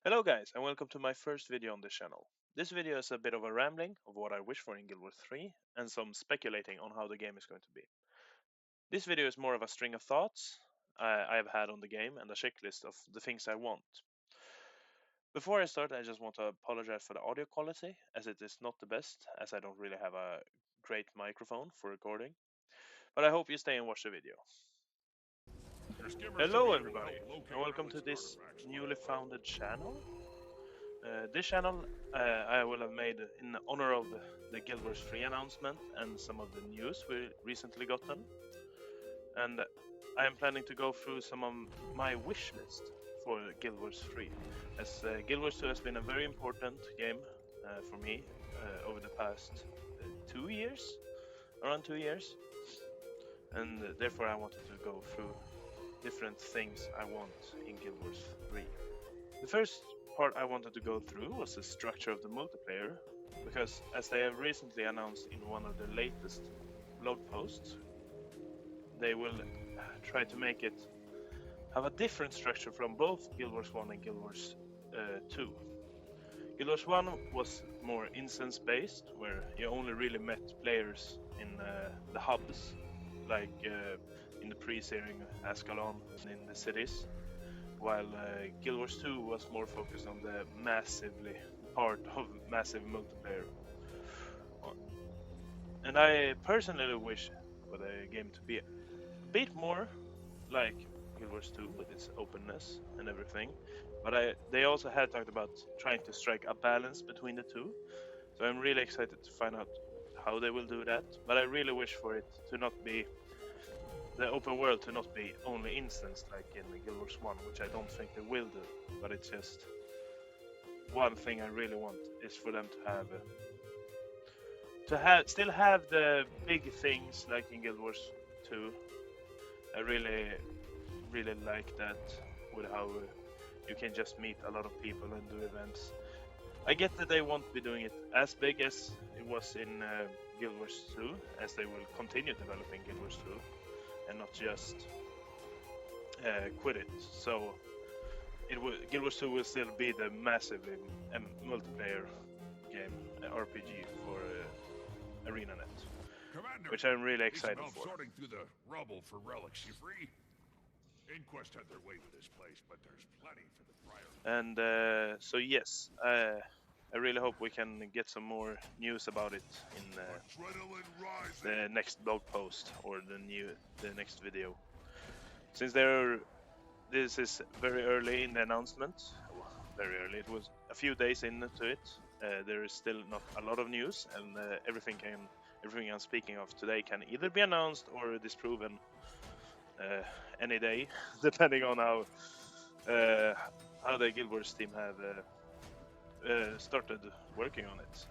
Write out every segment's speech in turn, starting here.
Hello guys and welcome to my first video on this channel. This video is a bit of a rambling of what I wish for in Guild Wars 3 and some speculating on how the game is going to be. This video is more of a string of thoughts I have had on the game and a checklist of the things I want. Before I start, I just want to apologize for the audio quality as it is not the best, as I don't really have a great microphone for recording. But I hope you stay and watch the video. Hello everybody and welcome to this newly founded channel. This channel I will have made in honor of the Guild Wars 3 announcement and some of the news we recently gotten. And I am planning to go through some of my wish list for Guild Wars 3, as Guild Wars 2 has been a very important game for me over the past 2 years, around 2 years. And therefore I wanted to go through different things I want in Guild Wars 3. The first part I wanted to go through was the structure of the multiplayer, because as they have recently announced in one of the latest blog posts, they will try to make it have a different structure from both Guild Wars 1 and Guild Wars 2. Guild Wars 1 was more instance based, where you only really met players in the hubs, like in the pre-searing Ascalon in the cities, while Guild Wars 2 was more focused on the massively part of massive multiplayer. And I personally wish for the game to be a bit more like Guild Wars 2 with its openness and everything, but they also had talked about trying to strike a balance between the two, so I'm really excited to find out how they will do that. But I really wish for it to not be the open world to not be only instanced like in Guild Wars 1, which I don't think they will do, but it's just one thing I really want is for them to still have the big things like in Guild Wars 2. I really like that, with how you can just meet a lot of people and do events. I get that they won't be doing it as big as it was in Guild Wars 2, as they will continue developing Guild Wars 2 and not just quit it. So Guild Wars 2 will still be the massively multiplayer game, RPG for Arenanets, which I'm really excited for. Sorting through the rubble for relics, you free? Inquest had their way with this place, but there's plenty for the prior. And so yes, I really hope we can get some more news about it in the next blog post or the next video. Since this is very early in the announcement, very early, it was a few days into it. There is still not a lot of news, and everything I'm speaking of today can either be announced or disproven any day, depending on how the Guild Wars team have started working on it,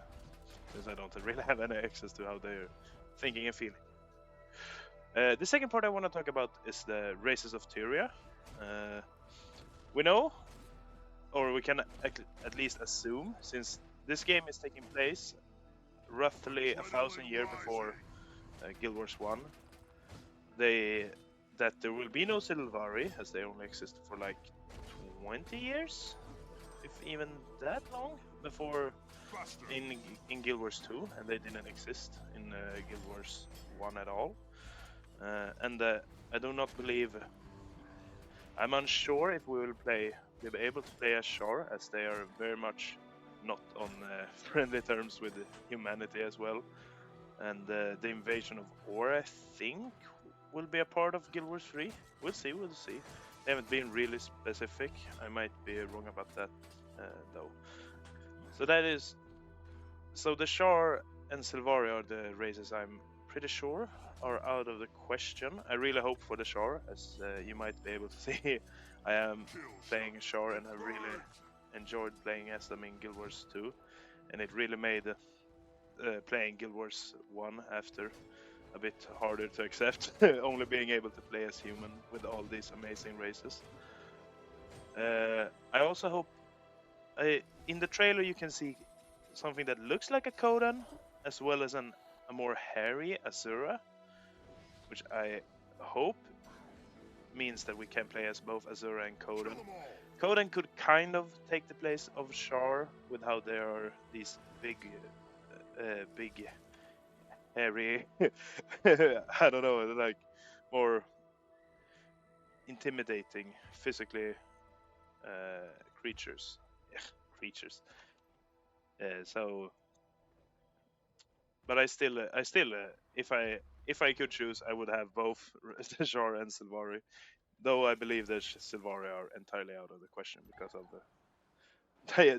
since I don't really have any access to how they're thinking and feeling. The second part I want to talk about is the races of Tyria. We know, or we can at least assume, since this game is taking place roughly 1,000 years before Guild Wars 1, that there will be no Sylvari, as they only existed for like 20 years, if even that long, before in Guild Wars 2, and they didn't exist in Guild Wars 1 at all. And I do not believe, I'm unsure if we will be able to play as Shar, as they are very much not on friendly terms with humanity as well. And the invasion of Ore, I think, will be a part of Guild Wars 3. We'll see. They haven't been really specific. I might be wrong about that though. So the Shar and Sylvari are the races I'm pretty sure are out of the question. I really hope for the Shar, as you might be able to see. I am playing Shar and I really enjoyed playing as them in Guild Wars 2, and it really made playing Guild Wars 1 after a bit harder to accept, only being able to play as human with all these amazing races. I also hope, in the trailer you can see something that looks like a Kodan, as well as a more hairy Azura, which I hope means that we can play as both Azura and Kodan. Coden could kind of take the place of Char with how they are these big, hairy, I don't know, like more intimidating physically creatures. Creatures. So, but I still, if I could choose, I would have both Char and Sylvari. Though I believe that Sylvari are entirely out of the question because of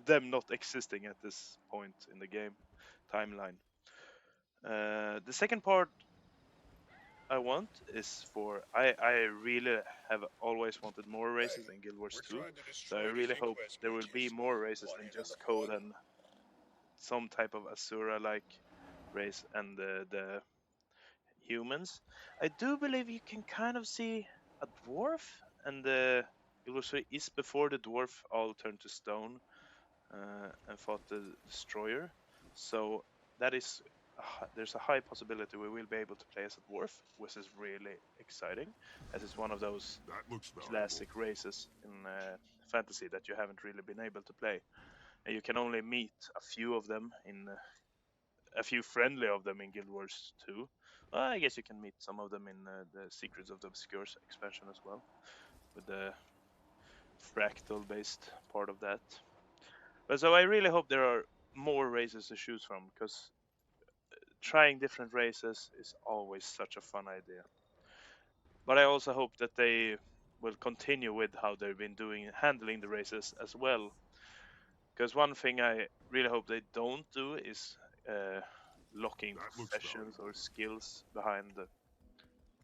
them not existing at this point in the game timeline. The second part I want is for I really have always wanted more races in Guild Wars 2, so I really hope there will be more races than just Code and some type of Asura-like race and the humans. I do believe you can kind of see a dwarf, and the Guild Wars 3 is before the dwarf all turned to stone and fought the destroyer. So that is there's a high possibility we will be able to play as a dwarf, which is really exciting, as it's one of those That looks valuable. classic races in fantasy that you haven't really been able to play, and you can only meet a few of them in a few friendly of them in Guild Wars 2. Well, I guess you can meet some of them in the Secrets of the Obscures expansion as well, with the fractal based part of that. But so I really hope there are more races to choose from, because trying different races is always such a fun idea. But I also hope that they will continue with how they've been handling the races as well. Because one thing I really hope they don't do is locking That looks professions valuable. or skills behind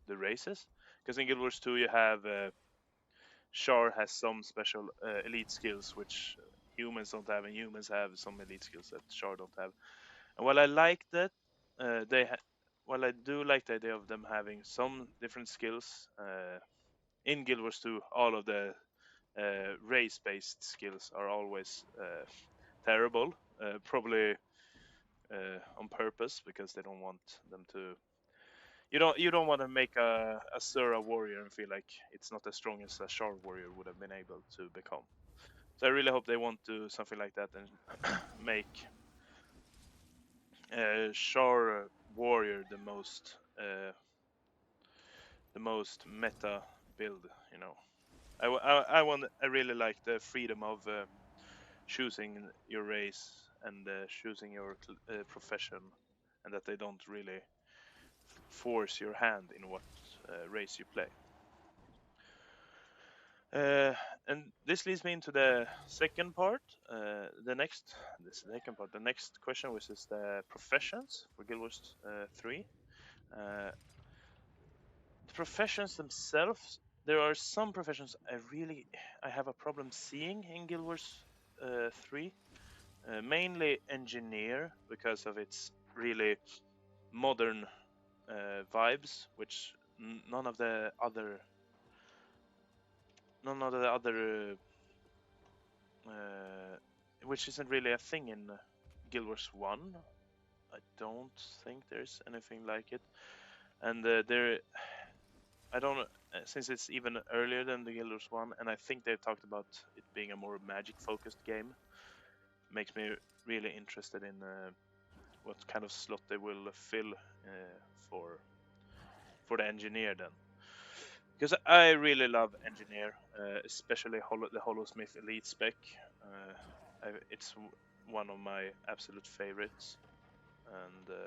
the races. Because in Guild Wars 2 you have Char has some special elite skills which humans don't have, and humans have some elite skills that Char don't have. And while I like that, while I do like the idea of them having some different skills in Guild Wars 2, all of the race-based skills are always terrible, probably on purpose, because they don't want them to. You don't want to make a Sura warrior and feel like it's not as strong as a Char warrior would have been able to become. So I really hope they won't do something like that and make Char warrior the most meta build. I really like the freedom of choosing your race and choosing your profession, and that they don't really force your hand in what race you play. And this leads me into the second part. The next question, which is the professions for Guild Wars 3. The professions themselves, there are some professions I have a problem seeing in Guild Wars 3. Mainly engineer, because of its really modern vibes, which none of the other which isn't really a thing in Guild Wars 1. I don't think there's anything like it, and I don't since it's even earlier than the Guild Wars 1, and I think they've talked about it being a more magic focused game. Makes me really interested in what kind of slot they will fill for the engineer then, because I really love engineer, especially the Holosmith Elite spec. It's one of my absolute favorites, and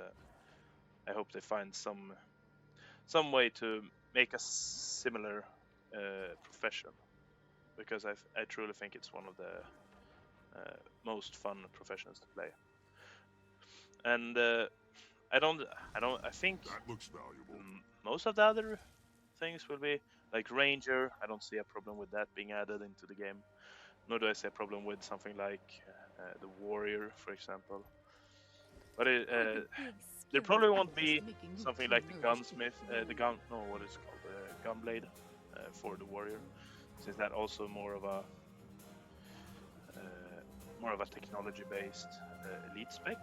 I hope they find some way to make a similar profession, because I truly think it's one of the most fun professions to play. And I think That looks valuable. most of the other things will be like Ranger. I don't see a problem with that being added into the game. Nor do I see a problem with something like the Warrior, for example. But there probably won't be something like the Gunsmith, what is it called, Gunblade, for the Warrior, since that also more of a technology-based elite spec.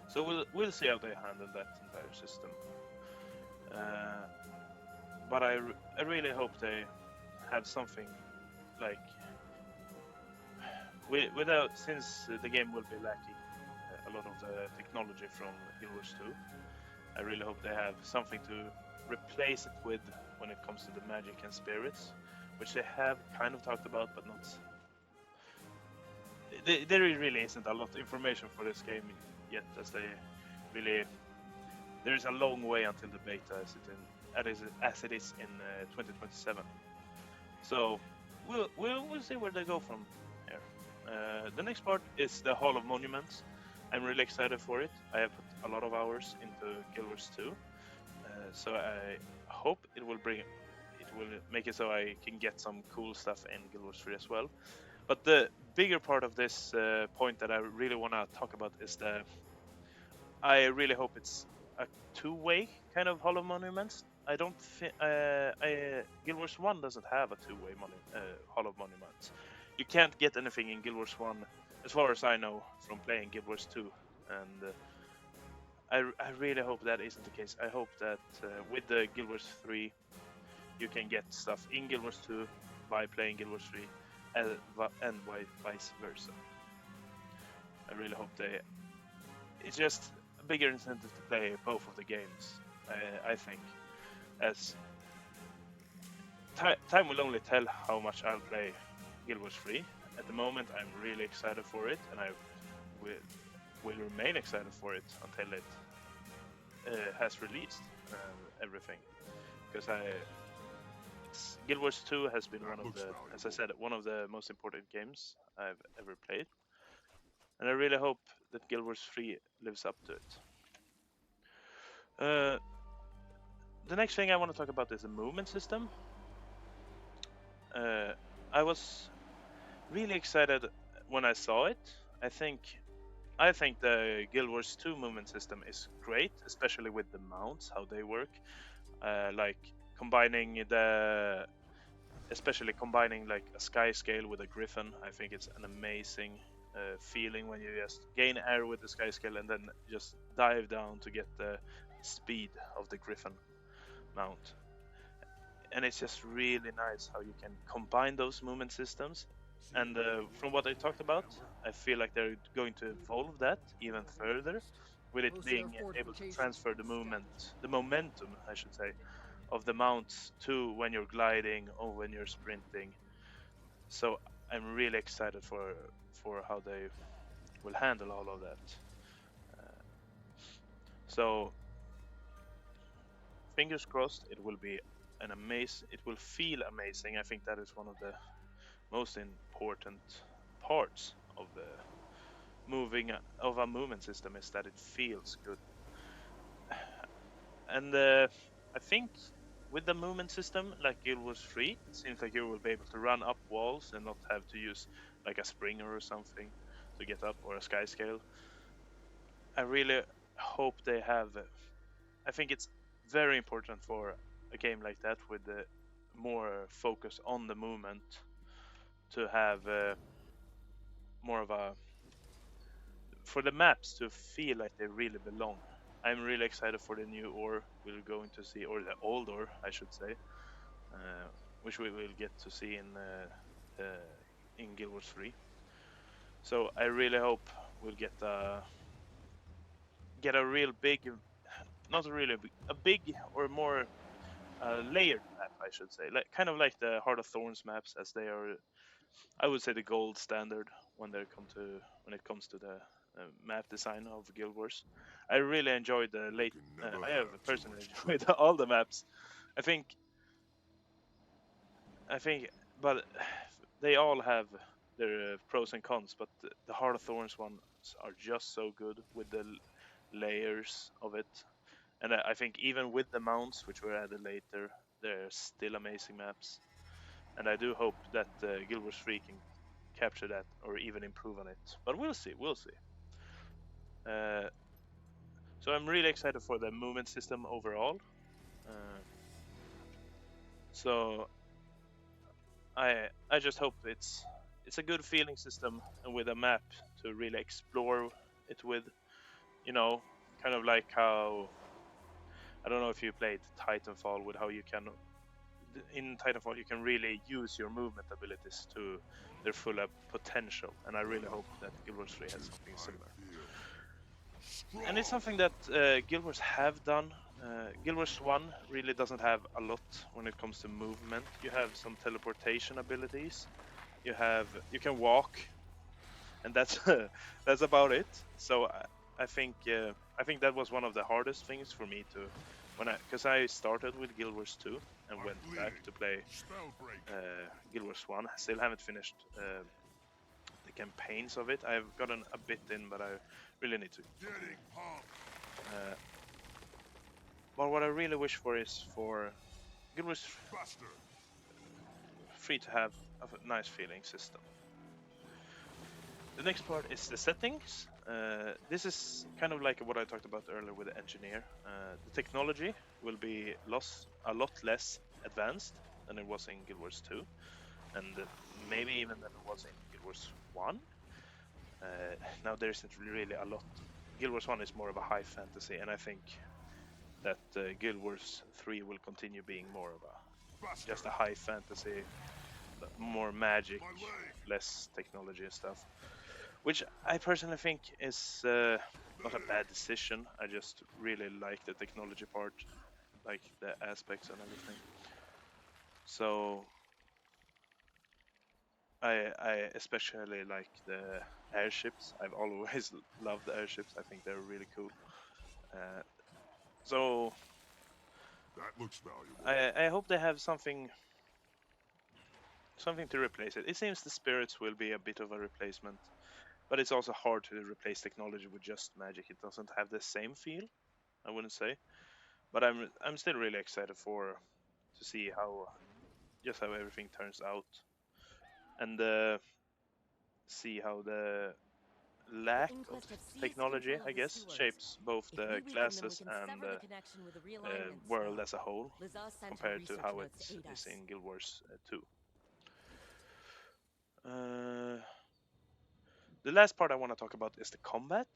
So we'll see how they handle that entire system. But I really hope they have something like without, since the game will be lacking a lot of the technology from Guild Wars 2. I really hope they have something to replace it with when it comes to the magic and spirits, which they have kind of talked about, but not. There really isn't a lot of information for this game yet, as they really. There is a long way until the beta, as it is in 2027. So we'll see where they go from here. The next part is the Hall of Monuments. I'm really excited for it. I have put a lot of hours into Guild Wars 2, so I hope it will make it so I can get some cool stuff in Guild Wars 3 as well. But the bigger part of this point that I really want to talk about is I really hope it's a two-way kind of Hall of Monuments. I don't think Guild Wars 1 doesn't have a two-way Hall of Monuments. You can't get anything in Guild Wars 1, as far as I know, from playing Guild Wars 2, and I really hope that isn't the case. I hope that with the Guild Wars 3, you can get stuff in Guild Wars 2 by playing Guild Wars 3, and vice versa. I really hope it's just a bigger incentive to play both of the games. I think, as time will only tell how much I'll play Guild Wars 3. At the moment, I'm really excited for it, and I will remain excited for it until it has released everything. Because Guild Wars 2 has been one of the, as I said, one of the most important games I've ever played, and I really hope that Guild Wars 3 lives up to it. The next thing I want to talk about is the movement system. I was really excited when I saw it. I think the Guild Wars 2 movement system is great, especially with the mounts, how they work. Like especially combining like a sky scale with a griffin. I think it's an amazing feeling when you just gain air with the sky scale and then just dive down to get the speed of the griffin mount. And it's just really nice how you can combine those movement systems. And from what I talked about, I feel like they're going to evolve that even further, with it being able to transfer the momentum, I should say, of the mounts to when you're gliding or when you're sprinting. So I'm really excited for how they will handle all of that. So fingers crossed, it will be it will feel amazing. I think that is one of the most important parts of a movement system, is that it feels good. And I think with the movement system, like Guild Wars 3, it seems like you will be able to run up walls and not have to use like a springer or something to get up, or a sky scale. I really hope they have. I think it's very important for a game like that with the more focus on the movement to have more of a, for the maps to feel like they really belong. I'm really excited for the new ore we're going to see, or the old ore, I should say, which we will get to see in Guild Wars 3. So I really hope we'll get a real big, not really a big or more layered map, I should say, like kind of like the Heart of Thorns maps, as they are, I would say, the gold standard when it comes to the map design of Guild Wars. I really enjoyed the late. I have personally enjoyed all the maps. I think, but they all have their pros and cons. But the Heart of Thorns ones are just so good with the layers of it, and I think even with the mounts, which were added later, they're still amazing maps. And I do hope that Guild Wars 3 can capture that or even improve on it. But we'll see. So I'm really excited for the movement system overall. So I just hope it's a good feeling system, and with a map to really explore it with. Kind of like how, I don't know if you played Titanfall, with how you can in Titanfall you can really use your movement abilities to their full potential, and I really hope that Guild Wars 3 has something similar. And it's something that Guild Wars have done. Guild Wars 1 really doesn't have a lot when it comes to movement. You have some teleportation abilities. You can walk, and that's that's about it. So I think that was one of the hardest things for me to because I started with Guild Wars 2 and went back to play Guild Wars 1. I still haven't finished the campaigns of it. I've gotten a bit in, but I really need to. But what I really wish for is for Guild Wars 3 to have a nice feeling system. The next part is the settings. This is kind of like what I talked about earlier with the engineer. The technology will be a lot less advanced than it was in Guild Wars 2, and maybe even than it was in Guild Wars 1. Now there isn't really a lot. Guild Wars 1 is more of a high fantasy, and I think that Guild Wars 3 will continue being more of just a high fantasy, more magic, less technology and stuff. Which I personally think is not a bad decision. I just really like the technology part, like the aspects and everything. So I especially like the airships. I've always loved the airships. I think they're really cool. So that looks valuable. I hope they have something to replace it. It seems the spirits will be a bit of a replacement, but it's also hard to replace technology with just magic. It doesn't have the same feel, I wouldn't say. But I'm still really excited to see how everything turns out, and see how the lack of technology, I guess, shapes both the classes and the world as a whole compared to how it is in Guild Wars 2. The last part I want to talk about is the combat.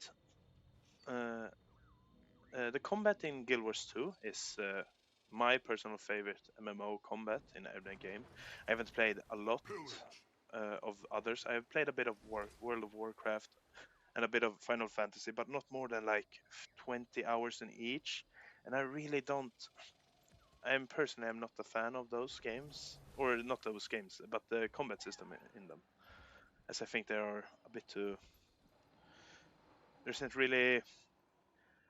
The combat in Guild Wars 2 is my personal favorite MMO combat in every game. I haven't played a lot of others. I have played a bit of World of Warcraft and a bit of Final Fantasy, but not more than like 20 hours in each. And I really don't. I'm not a fan of those games, or not those games, but the combat system in them, as I think they are a bit too. There's not really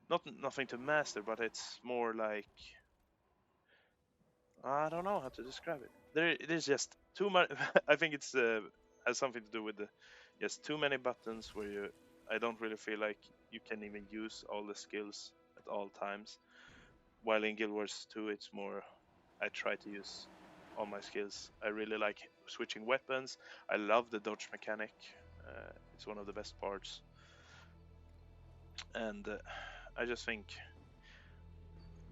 nothing to master, but it's more like I don't know how to describe it. It is just too much. I think it's has something to do with just too many buttons where I don't really feel like you can even use all the skills at all times. While in Guild Wars 2, it's more I try to use all my skills. I really like switching weapons. I love the dodge mechanic. It's one of the best parts. And I just think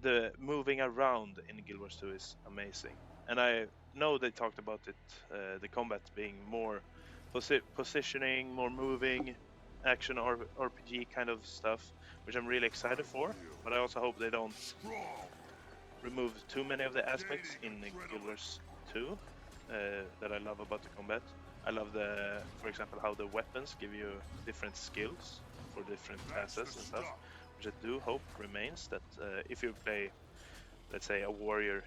the moving around in Guild Wars 2 is amazing. And I know they talked about it, the combat being more positioning, more moving, action RPG kind of stuff, which I'm really excited for. But I also hope they don't remove too many of the aspects in Guild Wars 2 that I love about the combat. I love for example, how the weapons give you different skills for different classes and stuff. Which I do hope remains, that if you play, let's say, a warrior,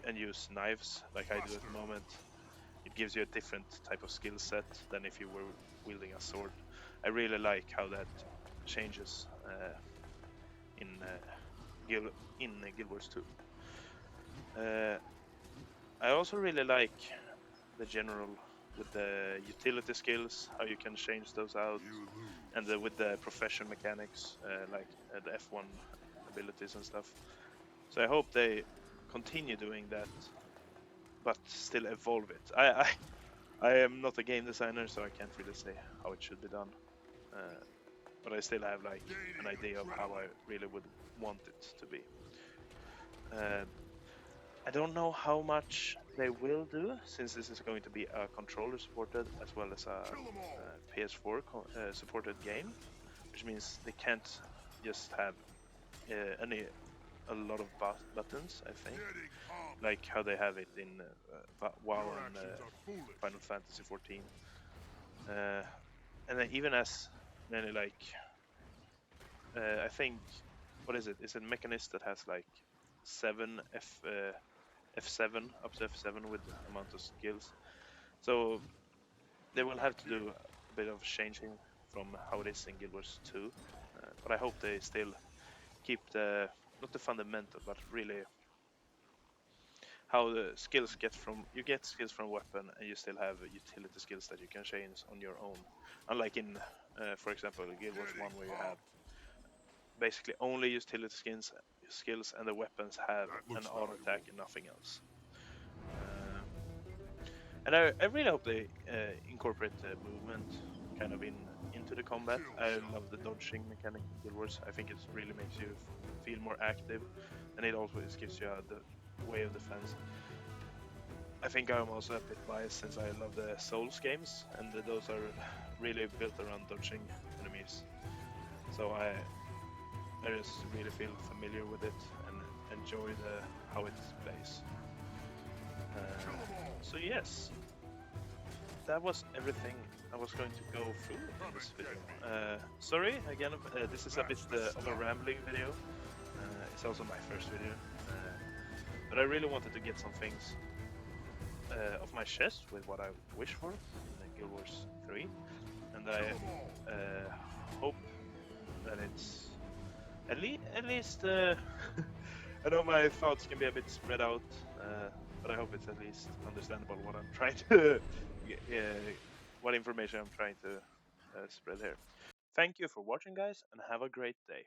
and use knives like I do at the moment, it gives you a different type of skill set than if you were wielding a sword. I really like how that changes in Guild Wars 2. I also really like the general with the utility skills, how you can change those out, and with the profession mechanics, like the F1 abilities and stuff. So I hope they continue doing that, but still evolve it. I am not a game designer, so I can't really say how it should be done. But I still have like an idea of how I really would want it to be. I don't know how much they will do, since this is going to be a controller supported as well as a PS4 supported game, which means they can't just have a lot of buttons, I think, Getting pumped. like how they have it in WoW Your and actions are foolish. Final Fantasy 14. And then even as many like I think, what is it? It's a mechanist that has like 7 F7 up to F7 with the amount of skills. So they will have to do a bit of changing from how it is in Guild Wars 2. But I hope they still keep the not the fundamental, but really how the skills you get skills from weapon, and you still have utility skills that you can change on your own. Unlike in, for example, Guild Wars 1, where you have basically only utility skills, and the weapons have That an looks auto attack valuable. and nothing else. And I really hope they incorporate the movement kind of into the combat. Kill I shot. love the dodging mechanic in Guild Wars. I think it really makes you feel more active, and it always gives you the way of defense. I think I'm also a bit biased since I love the Souls games, and those are really built around dodging enemies. So I just really feel familiar with it and enjoy how it plays. So yes, that was everything I was going to go through in this video. Sorry again, this is a bit of a rambling video. It's also my first video, but I really wanted to get some things off my chest with what I wish for in Guild Wars 3, and I hope that it's at least I know my thoughts can be a bit spread out, but I hope it's at least understandable what I'm trying to what information I'm trying to spread here. Thank you for watching, guys, and have a great day.